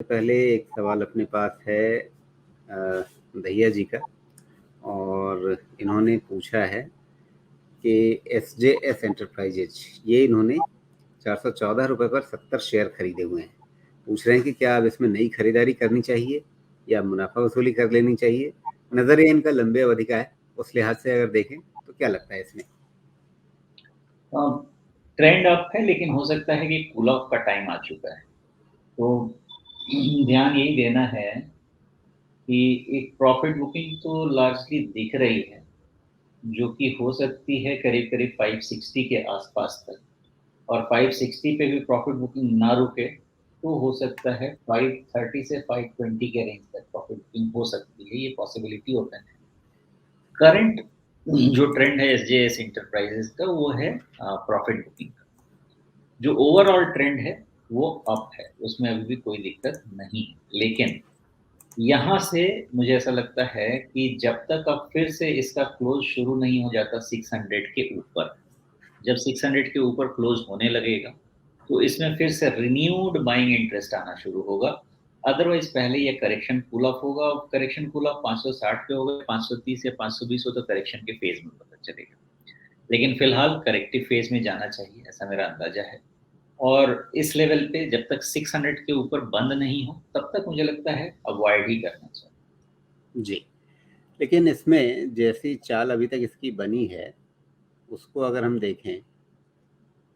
पहले एक सवाल अपने पास है दहिया जी का, और इन्होंने पूछा है कि एसजेएस एंटरप्राइजेज ये इन्होंने 414 रुपये पर 70 शेयर खरीदे हुए हैं। पूछ रहे हैं कि क्या अब इसमें नई खरीदारी करनी चाहिए या मुनाफा वसूली कर लेनी चाहिए। नजरिया इनका लंबे अवधि का है, उस लिहाज से अगर देखें तो क्या लगता है इसमें? ट्रेंड अप है, लेकिन हो सकता है कि कूल ऑफ का टाइम आ चुका है। तो ध्यान यही देना है कि एक प्रॉफिट बुकिंग तो लार्जली दिख रही है, जो कि हो सकती है करीब-करीब 560 के आसपास तक, और 560 पे भी प्रॉफिट बुकिंग ना रुके तो हो सकता है 530 से 520 के रेंज तक प्रॉफिट बुकिंग हो सकती है। ये पॉसिबिलिटी ओपन है। करंट जो ट्रेंड है एसजेएस एंटरप्राइजेज का, वो है प्रॉफिट बुकिंग का। जो ओवरऑल ट्रेंड है वो अप है, उसमें अभी भी कोई दिक्कत नहीं है। लेकिन यहाँ से मुझे ऐसा लगता है कि जब तक अब फिर से इसका क्लोज शुरू नहीं हो जाता 600 के ऊपर, जब 600 के ऊपर क्लोज होने लगेगा तो इसमें फिर से रिन्यूड बाइंग इंटरेस्ट आना शुरू होगा। अदरवाइज पहले ये करेक्शन कूल ऑफ होगा, और करेक्शन कूल ऑफ 560 पे होगा, 530 या 520 हो तो करेक्शन के फेज में पता चलेगा। लेकिन फिलहाल करेक्टिव फेज में जाना चाहिए, ऐसा मेरा अंदाजा है। और इस लेवल पे जब तक 600 के ऊपर बंद नहीं हो तब तक मुझे लगता है अवॉइड ही करना चाहिए। जी, लेकिन इसमें जैसी चाल अभी तक इसकी बनी है, उसको अगर हम देखें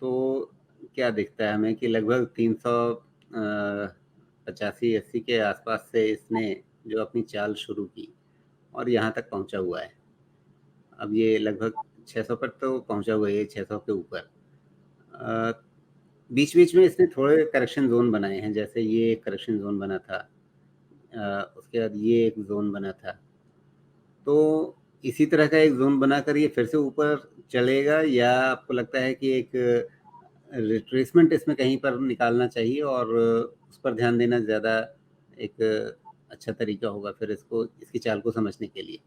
तो क्या दिखता है हमें कि लगभग 385-80 के आसपास से इसने जो अपनी चाल शुरू की और यहाँ तक पहुँचा हुआ है। अब ये लगभग 600 पर तो पहुँचा हुआ है, 600 के ऊपर। बीच-बीच में इसने थोड़े करेक्शन ज़ोन बनाए हैं, जैसे ये एक करेक्शन ज़ोन बना था, उसके बाद ये एक ज़ोन बना था। तो इसी तरह का एक ज़ोन बनाकर ये फिर से ऊपर चलेगा, या आपको लगता है कि एक रिट्रेसमेंट इसमें कहीं पर निकालना चाहिए और उस पर ध्यान देना ज़्यादा एक अच्छा तरीका होगा फिर इसको, इसकी चाल को समझने के लिए?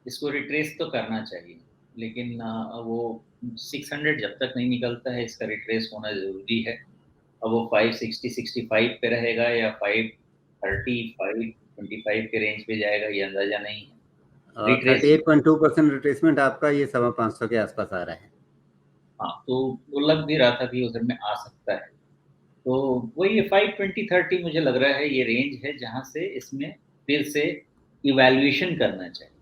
इसको रिट्रेस तो करना चाहिए, लेकिन वो 600 जब तक नहीं निकलता है इसका रिट्रेस होना ज़रूरी है। अब वो 560-65 पे रहेगा या 530, 525 के रेंज पे जाएगा, ये अंदाज़ा नहीं है। रिट्रेस 38.2% रिट्रेसमेंट आपका ये 525 के आसपास आ रहा है। हाँ, तो वो लग भी रहा था कि उधर में आ सकता है। तो वही 520-30 मुझे लग रहा है ये रेंज है जहाँ से इसमें फिर से इवैल्यूएशन करना चाहिए।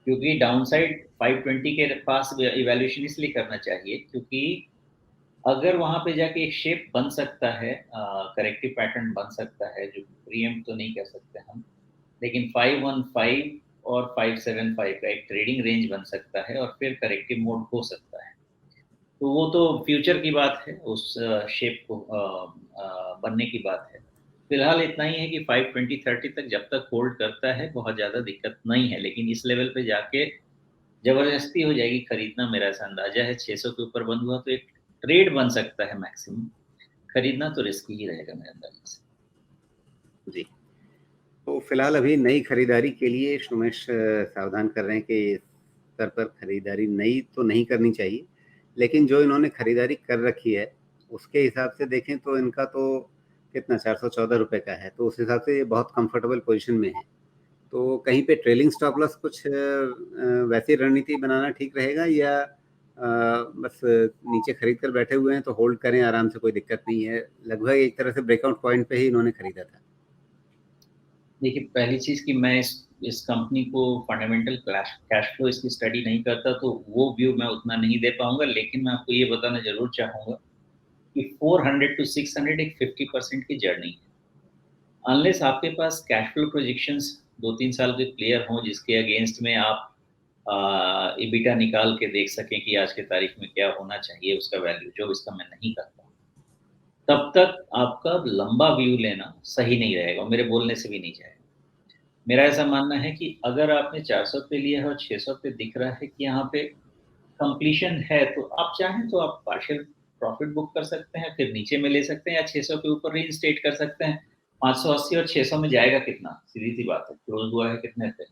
क्योंकि डाउनसाइड 520 के पास इवैल्यूएशन इसलिए करना चाहिए क्योंकि अगर वहाँ पे जाके एक शेप बन सकता है, करेक्टिव पैटर्न बन सकता है, जो प्रीएम्प्ट तो नहीं कर सकते हम, लेकिन 515 और 575 का एक ट्रेडिंग रेंज बन सकता है और फिर करेक्टिव मोड हो सकता है। तो वो तो फ्यूचर की बात है, उस शेप को बनने की बात है। फिलहाल इतना ही है कि 520-30 तक जब तक होल्ड करता है बहुत ज़्यादा दिक्कत नहीं है, लेकिन इस लेवल पे जाके ज़बरदस्ती हो जाएगी खरीदना, मेरा ऐसा अंदाज़ा है। 600 के ऊपर बंद हुआ तो एक ट्रेड बन सकता है मैक्सिमम, खरीदना तो रिस्की ही रहेगा मेरे अंदाज़े से। जी, तो फिलहाल अभी नई खरीदारी के लिए सोमेश सावधान कर रहे हैं कि इस स्तर पर खरीदारी नई तो नहीं करनी चाहिए, लेकिन जो इन्होंने खरीदारी कर रखी है, उसके हिसाब से देखें तो इनका तो कितना 414 रुपए का है, तो उस हिसाब से ये बहुत कंफर्टेबल पोजीशन में है। तो कहीं पे ट्रेलिंग स्टॉप लॉस कुछ वैसी रणनीति बनाना ठीक रहेगा, या बस नीचे खरीद कर बैठे हुए हैं तो होल्ड करें आराम से, कोई दिक्कत नहीं है? लगभग एक तरह से ब्रेकआउट पॉइंट पे ही इन्होंने खरीदा था। देखिए, पहली चीज़ कि मैं इस कंपनी को फंडामेंटल कैश कैश फ्लो इसकी स्टडी नहीं करता, तो वो व्यू मैं उतना नहीं दे पाऊँगा। लेकिन मैं आपको ये बताना ज़रूर चाहूँगा कि 400 टू 600 एक 50% की जर्नी है। अनलेस आपके पास कैश फ्लो प्रोजेक्शंस 2-3 साल के क्लियर हों, जिसके अगेंस्ट में आप एबिटा निकाल के देख सकें कि आज की तारीख में क्या होना चाहिए उसका वैल्यू, जो इसका मैं नहीं करता। तब तक आपका लंबा व्यू लेना सही नहीं रहेगा और मेरे बोलने से भी नहीं जाएगा। मेरा ऐसा मानना है कि अगर आपने 400 पे लिया है और 600 पे दिख रहा है कि यहाँ पे कंप्लीशन है, तो आप चाहें तो आप पार्शियल प्रॉफिट बुक कर सकते हैं, फिर नीचे में ले सकते हैं या 600 के ऊपर रीइंस्टेट कर सकते हैं। 580 और 600 में जाएगा कितना? सीधी-सी बात है, क्लोज़ हुआ है कितने पे?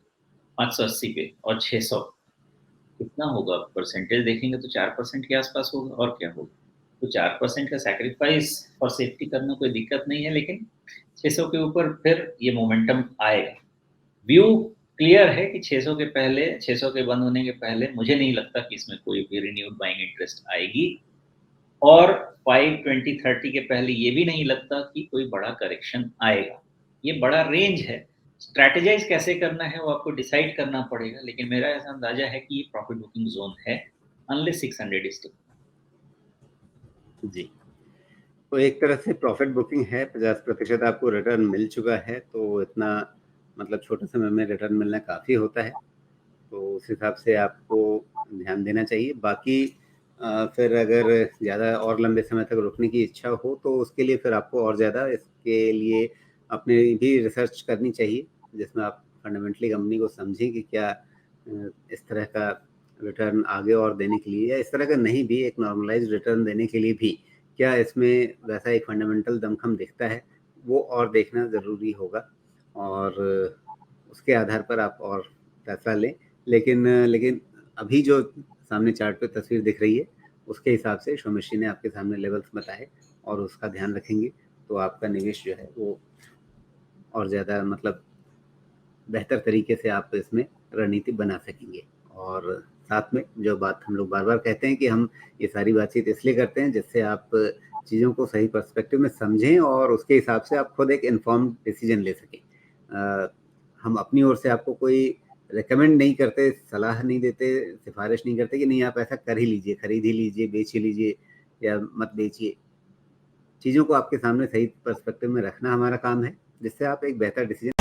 580 पे और 600 कितना होगा? परसेंटेज देखेंगे तो 4% के आसपास होगा और क्या होगा? तो 4% का सैक्रिफाइस फॉर सेफ्टी करना कोई दिक्कत नहीं है, लेकिन 600 के ऊपर फिर ये मोमेंटम आएगा। व्यू क्लियर है कि 600 के पहले, 600 के बंद होने के पहले मुझे नहीं लगता कि इसमें कोई भी रिन्यूड बाइंग इंटरेस्ट आएगी, और 520-30 के पहले ये भी नहीं लगता कि कोई बड़ा करेक्शन आएगा। ये बड़ा रेंज है, स्ट्रैटेजाइज़ कैसे करना है वो आपको डिसाइड करना पड़ेगा, लेकिन मेरा ऐसा अंदाज़ा है कि ये प्रॉफिट बुकिंग ज़ोन है, अनलेस 600 इज़ स्टिक। जी। तो एक तरह से प्रॉफिट बुकिंग है, 50% आपको रिटर्न मिल चुका है, तो इतना मतलब छोटे समय में रिटर्न मिलना काफ़ी होता है, तो उस हिसाब से आपको ध्यान देना चाहिए। बाकी फिर अगर ज़्यादा और लंबे समय तक रुकने की इच्छा हो, तो उसके लिए फिर आपको और ज़्यादा इसके लिए अपने भी रिसर्च करनी चाहिए, जिसमें आप फंडामेंटली कंपनी को समझें कि क्या इस तरह का रिटर्न आगे और देने के लिए, या इस तरह का नहीं भी, एक नॉर्मलाइज़्ड रिटर्न देने के लिए भी क्या इसमें वैसा एक फंडामेंटल दमखम दिखता है, वो और देखना ज़रूरी होगा, और उसके आधार पर आप और फैसला लें। लेकिन अभी जो सामने चार्ट पे तस्वीर दिख रही है, उसके हिसाब से शोमिशी ने आपके सामने लेवल्स बताए, और उसका ध्यान रखेंगे तो आपका निवेश जो है वो और ज़्यादा मतलब बेहतर तरीके से आप इसमें रणनीति बना सकेंगे। और साथ में जो बात हम लोग बार-बार कहते हैं कि हम ये सारी बातचीत इसलिए करते हैं जिससे आप चीज़ों को सही पर्सपेक्टिव में समझें और उसके हिसाब से आप खुद एक इन्फॉर्म्ड डिसीजन ले सकें। हम अपनी ओर से आपको कोई रिकमेंड नहीं करते, सलाह नहीं देते, सिफ़ारिश नहीं करते कि नहीं आप ऐसा कर ही लीजिए, खरीद ही लीजिए, बेच ही लीजिए या मत बेचिए। चीज़ों को आपके सामने सही पर्सपेक्टिव में रखना हमारा काम है, जिससे आप एक बेहतर डिसीजन